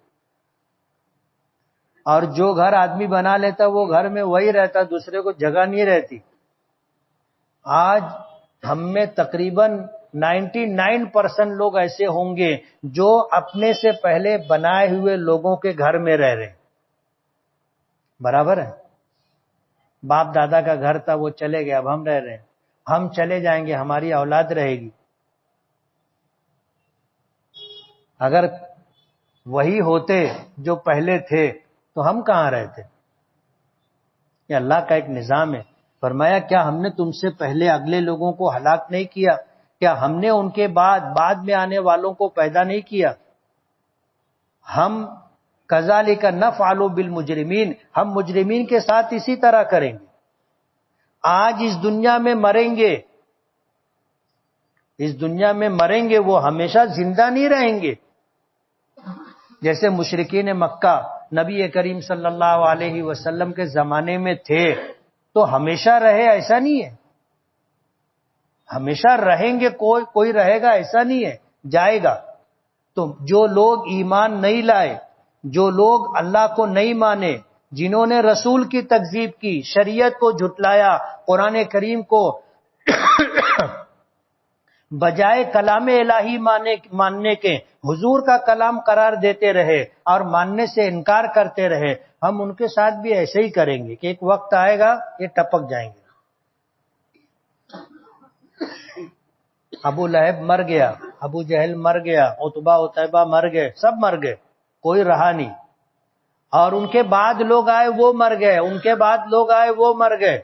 اور جو گھر آدمی بنا لیتا وہ گھر میں وہی رہتا، دوسرے کو جگہ نہیں رہتی۔ آج ہم میں تقریباً 99% لوگ ایسے ہوں گے جو اپنے سے پہلے بنائے ہوئے لوگوں کے گھر میں رہ رہے ہیں۔ برابر ہے؟ باپ دادا کا گھر تھا، وہ چلے گئے، اب ہم رہ رہے ہیں، ہم چلے جائیں گے، ہماری اولاد رہے گی۔ اگر وہی ہوتے جو پہلے تھے تو ہم کہاں رہتے؟ یہ اللہ کا ایک نظام ہے۔ فرمایا کیا ہم نے تم سے پہلے اگلے لوگوں کو ہلاک نہیں کیا؟ کیا ہم نے ان کے بعد میں آنے والوں کو پیدا نہیں کیا؟ ہم کذالک نفعل بالمجرمین، ہم مجرمین کے ساتھ اسی طرح کریں گے۔ آج اس دنیا میں مریں گے، اس دنیا میں مریں گے، وہ ہمیشہ زندہ نہیں رہیں گے۔ جیسے مشرکین مکہ نبی کریم صلی اللہ علیہ وسلم کے زمانے میں تھے تو ہمیشہ رہے، ایسا نہیں ہے۔ ہمیشہ رہیں گے، کوئی رہے گا ایسا نہیں ہے، جائے گا۔ تو جو لوگ ایمان نہیں لائے، جو لوگ اللہ کو نہیں مانے، جنہوں نے رسول کی تکذیب کی، شریعت کو جھٹلایا، قرآن کریم کو بجائے کلام الہی ماننے کے حضور کا کلام قرار دیتے رہے اور ماننے سے انکار کرتے رہے، ہم ان کے ساتھ بھی ایسے ہی کریں گے کہ ایک وقت آئے گا یہ ٹپک جائیں گے۔ ابو لہب مر گیا، ابو جہل مر گیا، عتبہ عتیبہ مر گئے، سب مر گئے، کوئی رہا نہیں۔ اور ان کے بعد لوگ آئے وہ مر گئے، ان کے بعد لوگ آئے وہ مر گئے،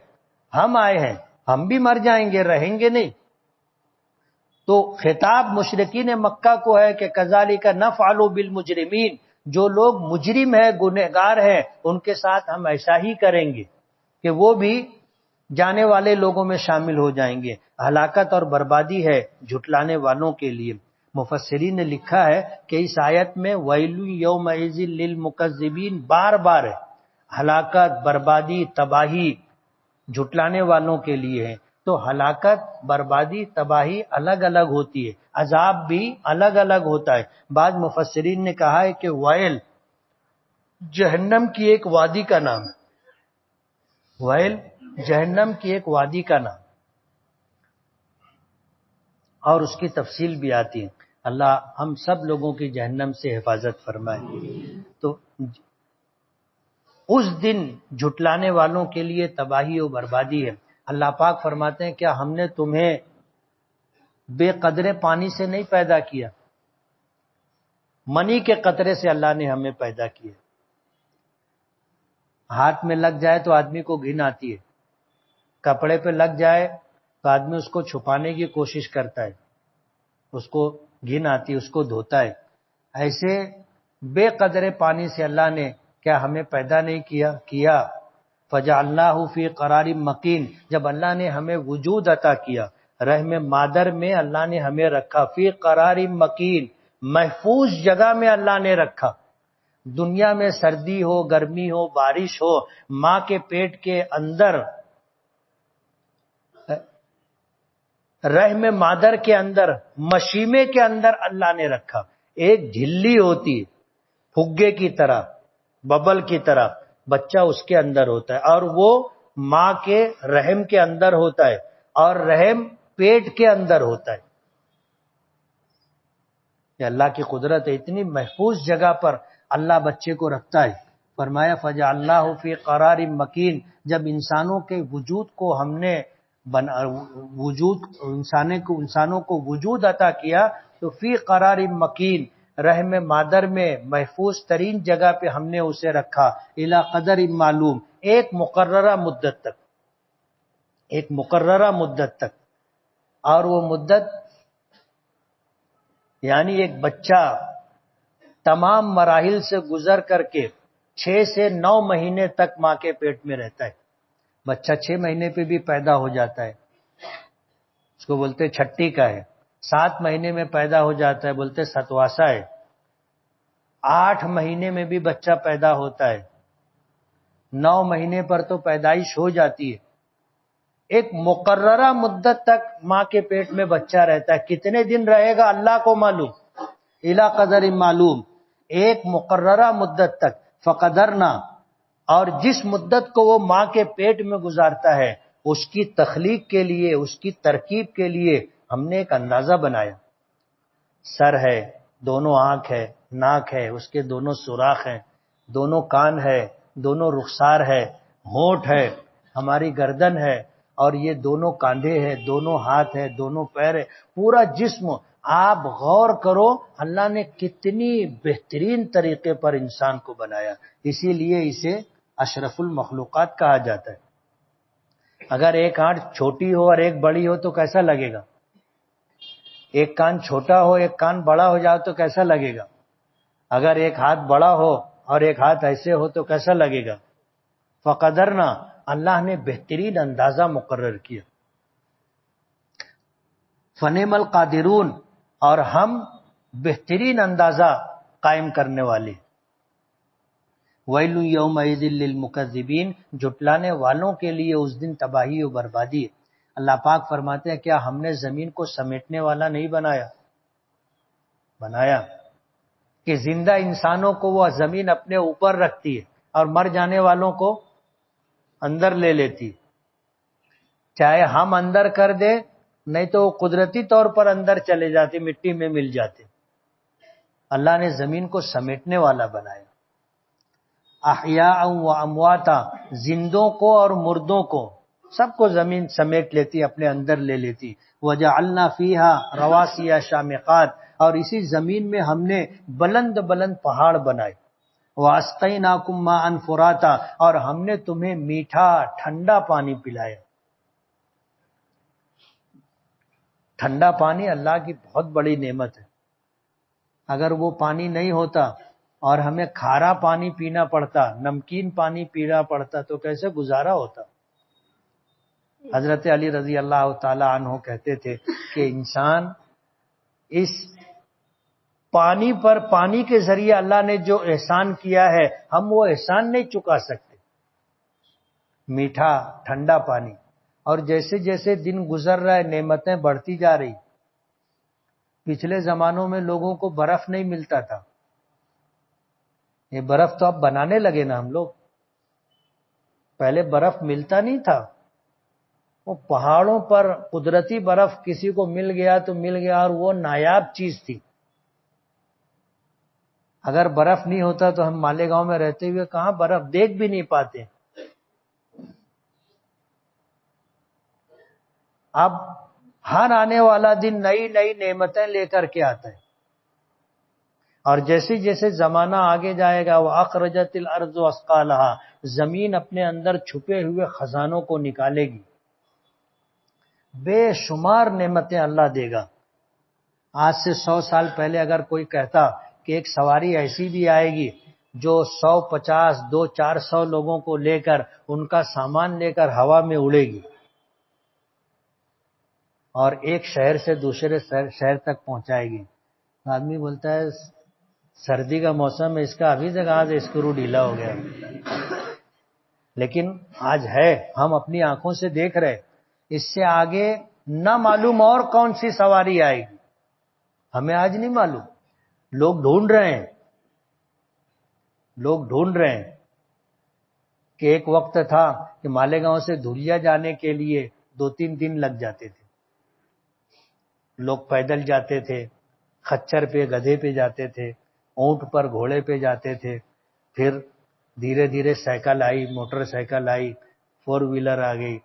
ہم آئے ہیں، ہم بھی مر جائیں گے، رہیں گے نہیں۔ تو خطاب مشرکین مکہ کو ہے کہ کذالک نفعل بالمجرمین، جو لوگ مجرم ہیں، گنہگار ہیں، ان کے ساتھ ہم ایسا ہی کریں گے کہ وہ بھی جانے والے لوگوں میں شامل ہو جائیں گے۔ ہلاکت اور بربادی ہے جھٹلانے والوں کے لیے۔ مفسرین نے لکھا ہے کہ اس آیت میں ویل یومئذ للمکذبین بار بار ہے، ہلاکت، بربادی، تباہی جھٹلانے والوں کے لیے ہے۔ تو ہلاکت، بربادی، تباہی الگ الگ ہوتی ہے، عذاب بھی الگ الگ ہوتا ہے۔ بعض مفسرین نے کہا ہے کہ ویل جہنم کی ایک وادی کا نام ہے، ویل جہنم کی ایک وادی کا نام، اور اس کی تفصیل بھی آتی ہے۔ اللہ ہم سب لوگوں کی جہنم سے حفاظت فرمائے۔ تو اس دن جھٹلانے والوں کے لیے تباہی و بربادی ہے۔ اللہ پاک فرماتے ہیں کیا ہم نے تمہیں بے قدرے پانی سے نہیں پیدا کیا؟ منی کے قطرے سے اللہ نے ہمیں پیدا کیا۔ ہاتھ میں لگ جائے تو آدمی کو گھن آتی ہے، کپڑے پہ لگ جائے تو آدمی اس کو چھپانے کی کوشش کرتا ہے، اس کو گھن آتی ہے، اس کو دھوتا ہے۔ ایسے بے قدرے پانی سے اللہ نے کیا ہمیں پیدا نہیں کیا؟ فجعلناہ فی قرار مکین، جب اللہ نے ہمیں وجود عطا کیا، رحم مادر میں اللہ نے ہمیں رکھا، فی قرار مکین، محفوظ جگہ میں اللہ نے رکھا۔ دنیا میں سردی ہو، گرمی ہو، بارش ہو، ماں کے پیٹ کے اندر، رحم مادر کے اندر، مشیمے کے اندر اللہ نے رکھا۔ ایک جھلی ہوتی ہے پھگے کی طرح، ببل کی طرح، بچہ اس کے اندر ہوتا ہے، اور وہ ماں کے رحم کے اندر ہوتا ہے، اور رحم پیٹ کے اندر ہوتا ہے۔ یہ اللہ کی قدرت ہے، اتنی محفوظ جگہ پر اللہ بچے کو رکھتا ہے۔ فرمایا فجعلناہ فی قرار مکین، جب انسانوں کے وجود کو ہم نے انسانوں کو وجود عطا کیا تو فی قرار مکین، رحم مادر میں محفوظ ترین جگہ پہ ہم نے اسے رکھا، الی قدر معلوم، ایک مقررہ مدت تک، ایک مقررہ مدت تک۔ اور وہ مدت یعنی ایک بچہ تمام مراحل سے گزر کر کے 6 سے 9 مہینے تک ماں کے پیٹ میں رہتا ہے۔ بچہ 6 مہینے پہ بھی پیدا ہو جاتا ہے، اس کو بولتے چھٹی کا ہے۔ 7 مہینے میں پیدا ہو جاتا ہے، بولتے ستواسا ہے۔ 8 مہینے میں بھی بچہ پیدا ہوتا ہے، 9 مہینے پر تو پیدائش ہو جاتی ہے۔ ایک مقررہ مدت تک ماں کے پیٹ میں بچہ رہتا ہے، کتنے دن رہے گا اللہ کو معلوم، الی قدر معلوم، ایک مقررہ مدت تک۔ فقدرنا، اور جس مدت کو وہ ماں کے پیٹ میں گزارتا ہے، اس کی تخلیق کے لیے، اس کی ترکیب کے لیے ہم نے ایک اندازہ بنایا۔ سر ہے، دونوں آنکھ ہے، ناک ہے، اس کے دونوں سوراخ ہیں، دونوں کان ہے، دونوں رخسار ہے، ہونٹ ہے، ہماری گردن ہے، اور یہ دونوں کاندھے ہیں، دونوں ہاتھ ہے، دونوں پیر ہے، پورا جسم۔ آپ غور کرو اللہ نے کتنی بہترین طریقے پر انسان کو بنایا، اسی لیے اسے اشرف المخلوقات کہا جاتا ہے۔ اگر ایک آنکھ چھوٹی ہو اور ایک بڑی ہو تو کیسا لگے گا؟ ایک کان چھوٹا ہو ایک کان بڑا ہو جائے تو کیسا لگے گا؟ اگر ایک ہاتھ بڑا ہو اور ایک ہاتھ ایسے ہو تو کیسا لگے گا؟ فقدرنا، اللہ نے بہترین اندازہ مقرر کیا۔ فنعم القادرون، اور ہم بہترین اندازہ قائم کرنے والے۔ ویل یومئذ للمکذبین، جھٹلانے والوں کے لیے اس دن تباہی و بربادی ہے۔ اللہ پاک فرماتے ہیں کیا ہم نے زمین کو سمیٹنے والا نہیں بنایا؟ بنایا کہ زندہ انسانوں کو وہ زمین اپنے اوپر رکھتی ہے اور مر جانے والوں کو اندر لے لیتی، چاہے ہم اندر کر دیں نہیں تو وہ قدرتی طور پر اندر چلے جاتے، مٹی میں مل جاتے۔ اللہ نے زمین کو سمیٹنے والا بنایا۔ احیاء و امواتا، زندوں کو اور مردوں کو، سب کو زمین سمیٹ لیتی، اپنے اندر لے لیتی۔ وجعلنا فیہا رواسی شامخات، اور اسی زمین میں ہم نے بلند بلند پہاڑ بنائے۔ واسقیناکم ماء فراتا، اور ہم نے تمہیں میٹھا ٹھنڈا پانی پلایا۔ ٹھنڈا پانی اللہ کی بہت بڑی نعمت ہے۔ اگر وہ پانی نہیں ہوتا اور ہمیں کھارا پانی پینا پڑتا، نمکین پانی پینا پڑتا تو کیسے گزارا ہوتا؟ حضرت علی رضی اللہ تعالی عنہ کہتے تھے کہ انسان اس پانی پر، پانی کے ذریعے اللہ نے جو احسان کیا ہے ہم وہ احسان نہیں چکا سکتے۔ میٹھا ٹھنڈا پانی، اور جیسے جیسے دن گزر رہا ہے نعمتیں بڑھتی جا رہی۔ پچھلے زمانوں میں لوگوں کو برف نہیں ملتا تھا، یہ برف تو اب بنانے لگے نا ہم لوگ، پہلے برف ملتا نہیں تھا۔ وہ پہاڑوں پر قدرتی برف کسی کو مل گیا تو مل گیا، اور وہ نایاب چیز تھی۔ اگر برف نہیں ہوتا تو ہم مالیگاؤں میں رہتے ہوئے کہاں برف دیکھ بھی نہیں پاتے۔ اب ہر آنے والا دن نئی نئی نعمتیں لے کر کے آتا ہے، اور جیسے جیسے زمانہ آگے جائے گا وَأَخْرَجَتِ الْأَرْضُ أَثْقَالَهَا، زمین اپنے اندر چھپے ہوئے خزانوں کو نکالے گی۔ بے شمار نعمتیں اللہ دے گا۔ آج سے 100 سال پہلے اگر کوئی کہتا کہ ایک سواری ایسی بھی آئے گی جو 150 400 لوگوں کو لے کر ان کا سامان لے کر ہوا میں اڑے گی اور ایک شہر سے دوسرے شہر تک پہنچائے گی. آدمی بولتا ہے سردی کا موسم ہے، اس کا ابھی تک آج اسکرو ڈھیلا ہو گیا. لیکن آج ہے، ہم اپنی آنکھوں سے دیکھ رہے. اس سے آگے نہ معلوم اور کون سی سواری آئے گی، ہمیں آج نہیں معلوم. لوگ ڈھونڈ رہے ہیں کہ ایک وقت تھا کہ مالیگاؤں سے دھولیا جانے کے لیے 2-3 دن لگ جاتے تھے. لوگ پیدل جاتے تھے، خچر پہ گدھے پہ جاتے تھے، اونٹ پر گھوڑے پہ جاتے تھے. پھر دھیرے دھیرے سائیکل آئی، موٹر سائیکل آئی، 4 ویلر آ گئی،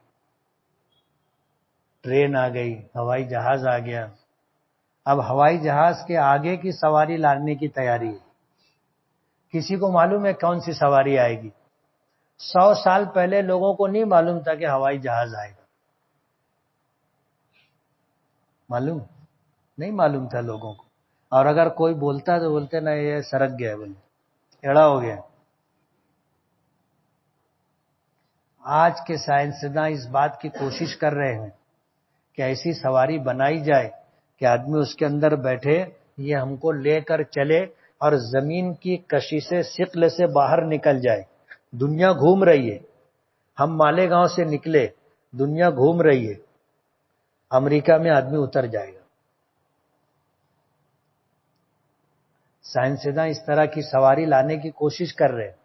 ٹرین آ گئی، ہوائی جہاز آ گیا. اب ہوائی جہاز کے آگے کی سواری لانے کی تیاری ہے. کسی کو معلوم ہے کون سی سواری آئے گی؟ 100 سال پہلے لوگوں کو نہیں معلوم تھا کہ ہوائی جہاز آئے گا. نہیں معلوم تھا لوگوں کو. اور اگر کوئی بولتا تو بولتے نا یہ سرک گیا، بولے ایڑا ہو گیا. آج کے سائنسداں اس بات کی کوشش کر رہے ہیں کہ ایسی سواری بنائی جائے کہ آدمی اس کے اندر بیٹھے، یہ ہم کو لے کر چلے اور زمین کی کشش ثقل سے باہر نکل جائے. دنیا گھوم رہی ہے، ہم مالیگاؤں سے نکلے، دنیا گھوم رہی ہے، امریکہ میں آدمی اتر جائے گا. سائنسداں اس طرح کی سواری لانے کی کوشش کر رہے ہیں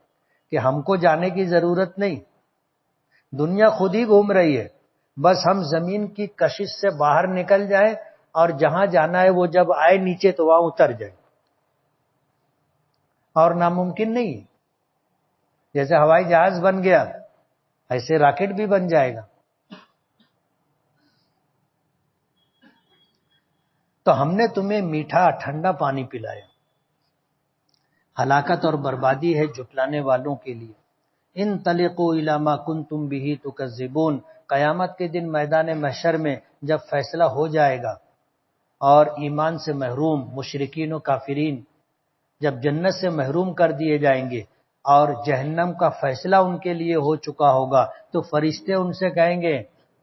کہ ہم کو جانے کی ضرورت نہیں، دنیا خود ہی گھوم رہی ہے، بس ہم زمین کی کشش سے باہر نکل جائیں اور جہاں جانا ہے وہ جب آئے نیچے تو وہاں اتر جائے. اور ناممکن نہیں، جیسے ہوائی جہاز بن گیا ایسے راکٹ بھی بن جائے گا. تو ہم نے تمہیں میٹھا ٹھنڈا پانی پلایا. ہلاکت اور بربادی ہے جھٹلانے والوں کے لیے. انطلقوا الی ما کنتم بہ تکذبون. قیامت کے دن میدان محشر میں جب فیصلہ ہو جائے گا اور ایمان سے محروم مشرکین و کافرین جب جنت سے محروم کر دیے جائیں گے اور جہنم کا فیصلہ ان کے لیے ہو چکا ہوگا، تو فرشتے ان سے کہیں گے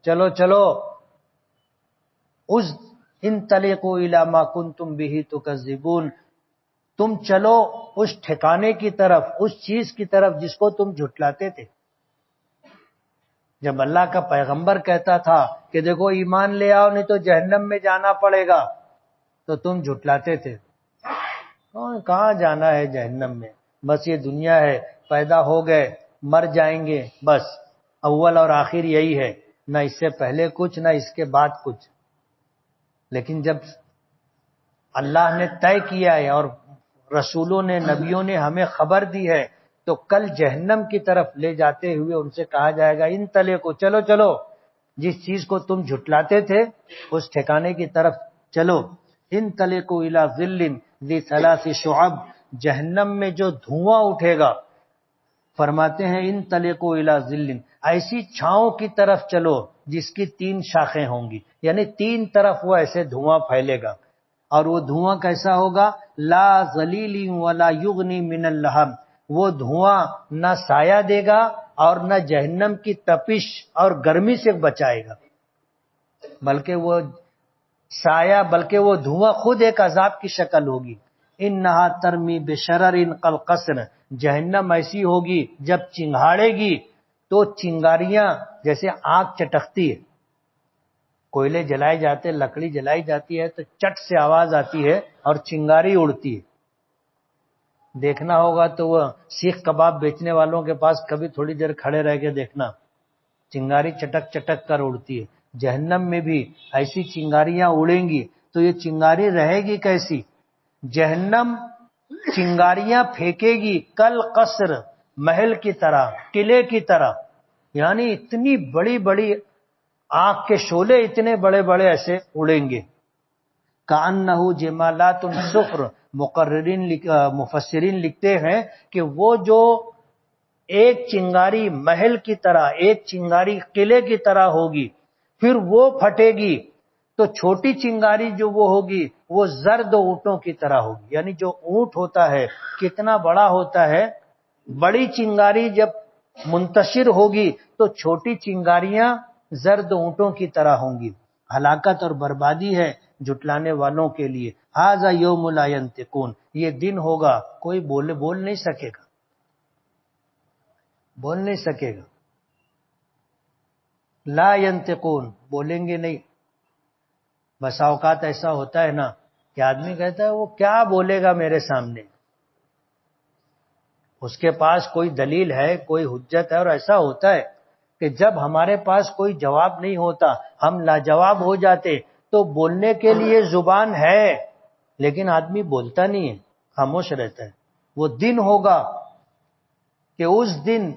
چلو چلو انطلقوا الی ما کنتم بہ تکذبون، تم چلو اس ٹھکانے کی طرف، اس چیز کی طرف جس کو تم جھٹلاتے تھے. جب اللہ کا پیغمبر کہتا تھا کہ دیکھو ایمان لے آؤ نہیں تو جہنم میں جانا پڑے گا، تو تم جھٹلاتے تھے. کہاں جانا ہے جہنم میں، بس یہ دنیا ہے، پیدا ہو گئے مر جائیں گے، بس اول اور آخر یہی ہے، نہ اس سے پہلے کچھ نہ اس کے بعد کچھ. لیکن جب اللہ نے طے کیا ہے اور رسولوں نے نبیوں نے ہمیں خبر دی ہے تو کل جہنم کی طرف لے جاتے ہوئے ان سے کہا جائے گا انطلقوا، چلو چلو جس چیز کو تم جھٹلاتے تھے اس ٹھکانے کی طرف چلو. انطلقوا الی ظل ذی 3 شعب. جہنم میں جو دھواں اٹھے گا، فرماتے ہیں انطلقوا الی ظل، ایسی چھاؤں کی طرف چلو جس کی 3 شاخیں ہوں گی، یعنی 3 طرف وہ ایسے دھواں پھیلے گا. اور وہ دھواں کیسا ہوگا؟ لا ظلیل ولا یغنی من اللہب. وہ دھواں نہ سایہ دے گا اور نہ جہنم کی تپش اور گرمی سے بچائے گا، بلکہ وہ دھواں خود ایک عذاب کی شکل ہوگی. انہا ترمی بشرر کالقصر. جہنم ایسی ہوگی جب چنگھاڑے گی تو چنگاریاں جیسے آگ چٹکتی ہے، کوئلے جلائے جاتے، لکڑی جلائی جاتی ہے تو چٹ سے آواز آتی ہے اور چنگاری اڑتی ہے. دیکھنا ہوگا تو وہ سیخ کباب بیچنے والوں کے پاس کبھی تھوڑی دیر کھڑے رہ کے دیکھنا، چنگاری چٹک چٹک کر اڑتی ہے. جہنم میں بھی ایسی چنگاریاں اڑیں گی تو یہ چنگاری رہے گی کیسی؟ جہنم چنگاریاں پھینکے گی کل قصر، محل کی طرح، قلعے کی طرح، یعنی اتنی بڑی بڑی آگ کے شعلے اتنے بڑے بڑے ایسے اڑیں گے. کأنہ جمالات صفر. مفسرین لکھتے ہیں کہ وہ جو ایک چنگاری محل کی طرح، ایک چنگاری قلعے کی طرح ہوگی، پھر وہ پھٹے گی تو چھوٹی چنگاری جو وہ ہوگی وہ زرد اونٹوں کی طرح ہوگی. یعنی جو اونٹ ہوتا ہے کتنا بڑا ہوتا ہے، بڑی چنگاری جب منتشر ہوگی تو چھوٹی چنگاریاں زرد اونٹوں کی طرح ہوں گی. ہلاکت اور بربادی ہے جھٹلانے والوں کے لیے. ھذا یوم لا ینطقون، یہ دن ہوگا کوئی بول نہیں سکے گا، بول نہیں سکے گا. لا ینطقون، بولیں گے نہیں. بسا اوقات ایسا ہوتا ہے نا کہ آدمی کہتا ہے وہ کیا بولے گا میرے سامنے، اس کے پاس کوئی دلیل ہے، کوئی حجت ہے. اور ایسا ہوتا ہے کہ جب ہمارے پاس کوئی جواب نہیں ہوتا، ہم لاجواب ہو جاتے، تو بولنے کے لیے زبان ہے لیکن آدمی بولتا نہیں ہے، خاموش رہتا ہے. وہ دن ہوگا کہ اس دن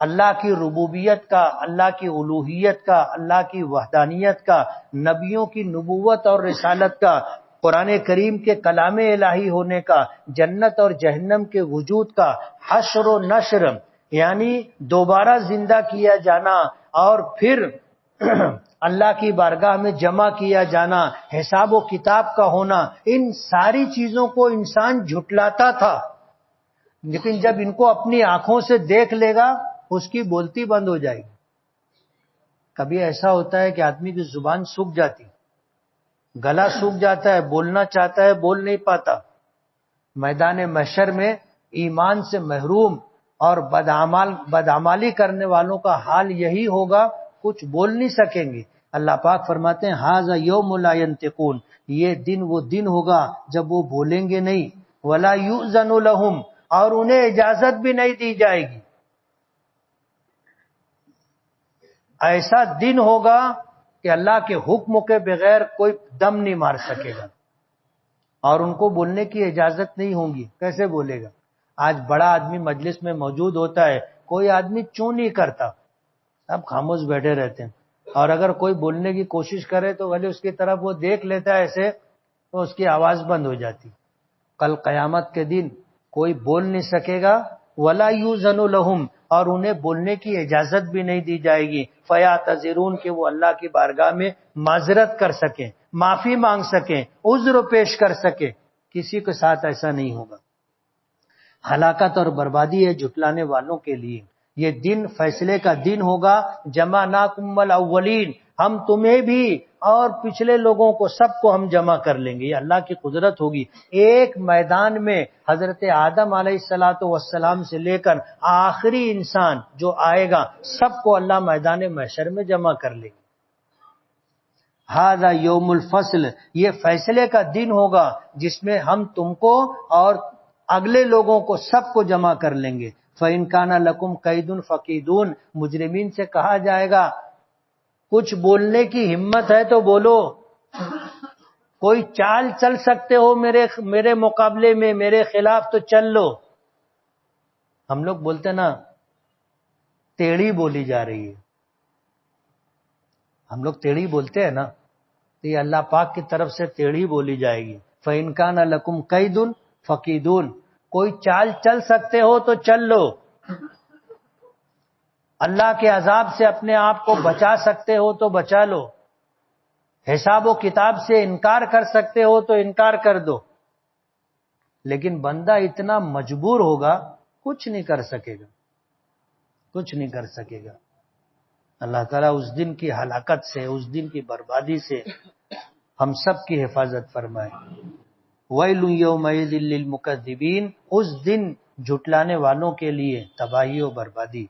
اللہ کی ربوبیت کا، اللہ کی الوہیت کا، اللہ کی وحدانیت کا، نبیوں کی نبوت اور رسالت کا، قرآن کریم کے کلام الہی ہونے کا، جنت اور جہنم کے وجود کا، حشر و نشر یعنی دوبارہ زندہ کیا جانا اور پھر اللہ کی بارگاہ میں جمع کیا جانا، حساب و کتاب کا ہونا، ان ساری چیزوں کو انسان جھٹلاتا تھا. لیکن جب ان کو اپنی آنکھوں سے دیکھ لے گا اس کی بولتی بند ہو جائے گی. کبھی ایسا ہوتا ہے کہ آدمی کی زبان سوکھ جاتی، گلا سوکھ جاتا ہے، بولنا چاہتا ہے بول نہیں پاتا. میدان محشر میں ایمان سے محروم اور بدعمالی کرنے والوں کا حال یہی ہوگا، کچھ بول نہیں سکیں گے. اللہ پاک فرماتے ہیں ھذا یوم لا ینطقون، یہ دن وہ دن ہوگا جب وہ بولیں گے نہیں. ولا یؤذن لهم، اور انہیں اجازت بھی نہیں دی جائے گی. ایسا دن ہوگا کہ اللہ کے حکم کے بغیر کوئی دم نہیں مار سکے گا اور ان کو بولنے کی اجازت نہیں ہوگی. کیسے بولے گا؟ آج بڑا آدمی مجلس میں موجود ہوتا ہے، کوئی آدمی چوں نہیں کرتا، سب خاموش بیٹھے رہتے ہیں. اور اگر کوئی بولنے کی کوشش کرے تو بھلے اس کی طرف وہ دیکھ لیتا ہے ایسے، تو اس کی آواز بند ہو جاتی. کل قیامت کے دن کوئی بول نہیں سکے گا. ولا یؤذن لهم، اور انہیں بولنے کی اجازت بھی نہیں دی جائے گی. فیعتذرون، کہ وہ اللہ کی بارگاہ میں معذرت کر سکیں، معافی مانگ سکیں، عذر پیش کر سکیں. کسی کے ساتھ ایسا نہیں ہوگا. ہلاکت اور بربادی ہے جھٹلانے والوں کے لیے. یہ دن فیصلے کا دن ہوگا. جمعناکم الاولین، ہم تمہیں بھی اور پچھلے لوگوں کو سب کو ہم جمع کر لیں گے. یہ اللہ کی قدرت ہوگی. ایک میدان میں حضرت آدم علیہ السلام سے لے کر آخری انسان جو آئے گا سب کو اللہ میدان محشر میں جمع کر لیں گے. ھذا یوم الفصل، یہ فیصلے کا دن ہوگا جس میں ہم تم کو اور اگلے لوگوں کو سب کو جمع کر لیں گے. فَإِن كَانَ لَكُمْ قَيْدٌ فَقِيدُونَ، مجرمین سے کہا جائے گا کچھ بولنے کی ہمت ہے تو بولو، کوئی چال چل سکتے ہو میرے مقابلے میں، میرے خلاف تو چل لو. ہم لوگ بولتے نا ٹیڑھی بولی جا رہی ہے، ہم لوگ ٹیڑھی بولتے ہیں نا، تو یہ اللہ پاک کی طرف سے ٹیڑھی بولی جائے گی. فَإِن كَانَ لَكُمْ قَيْدٌ فَقِيدُونَ، کوئی چال چل سکتے ہو تو چل لو، اللہ کے عذاب سے اپنے آپ کو بچا سکتے ہو تو بچا لو، حساب و کتاب سے انکار کر سکتے ہو تو انکار کر دو. لیکن بندہ اتنا مجبور ہوگا کچھ نہیں کر سکے گا، کچھ نہیں کر سکے گا. اللہ تعالیٰ اس دن کی ہلاکت سے، اس دن کی بربادی سے ہم سب کی حفاظت فرمائے. وَيْلٌ يَوْمَئِذٍ لِّلْمُكَذِّبِينَ، اس دن جھٹلانے والوں کے لیے تباہی و بربادی.